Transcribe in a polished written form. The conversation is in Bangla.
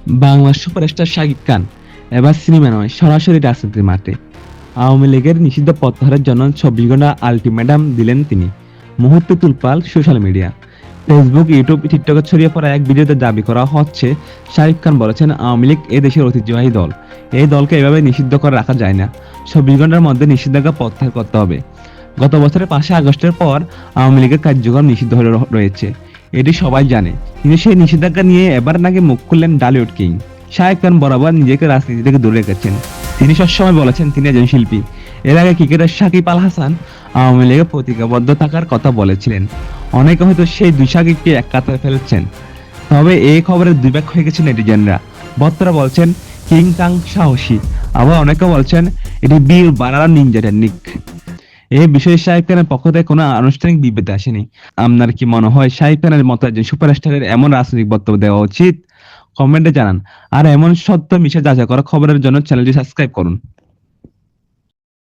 বাংলা সুপারস্টার শাকিব খান এবার সিনেমা নয়, সরাসরি রাজনীতির মাঠে। আওয়ামী লীগের নিষিদ্ধ প্রত্যাহারের জন্য 24 ঘন্টা আলটিমেটাম দিলেন তিনি। মুহূর্তে তুলপাল সোশ্যাল মিডিয়া। ফেসবুক, ইউটিউব, টিকটকে ছড়িয়ে পড়া এক ভিডিওতে দাবি করা হচ্ছে, শাকিব খান বলেছেন আওয়ামী লীগ এ দেশের ঐতিহ্যবাহী দল। এই দলকে এভাবে নিষিদ্ধ করে রাখা যায় না। 24 ঘন্টার মধ্যে নিষেধাজ্ঞা প্রত্যাহার করতে হবে। গত বছরের 5 আগস্টের পর আওয়ামী লীগের কার্যক্রম নিষিদ্ধ হয়ে রয়েছে, এটি সবাই জানে। কিন্তু সেই নিষেধাজ্ঞা নিয়ে এবার নাকি মুখ খুললেন ঢালিউড কিং। শাকিব খান বরাবর নিজেকে রাজনীতি থেকে দূরে রেখেছেন। তিনি সবসময় বলেছেন তিনি একজন শিল্পী। এর আগে ক্রিকেটার সাকিব আল হাসান আওয়ামী লীগের প্রতিজ্ঞাবদ্ধ থাকার কথা বলেছিলেন। অনেকে হয়তো সেই দুই সাকিবকে এক কাতারে ফেলেছেন। তবে এই খবরের দুই ব্যাখ্যা হয়ে গেছে নেটিজেনরা। বক্তারা বলছেন কিং কাং সাহসী, আবার অনেকে বলছেন এটি বীর বানার নিনজা টেকনিক। এই বিষয়ে শাকিব খানের পক্ষ থেকে কোনো আনুষ্ঠানিক বিবৃতি আসেনি। আপনার কি মনে হয় শাকিব খানের মতো একজন সুপারস্টারের এমন রাজনৈতিক বক্তব্য দেওয়া উচিত? কমেন্টে জানান। আর এমন সত্য মিশে যাচাই করা খবরের জন্য চ্যানেলটি সাবস্ক্রাইব করুন।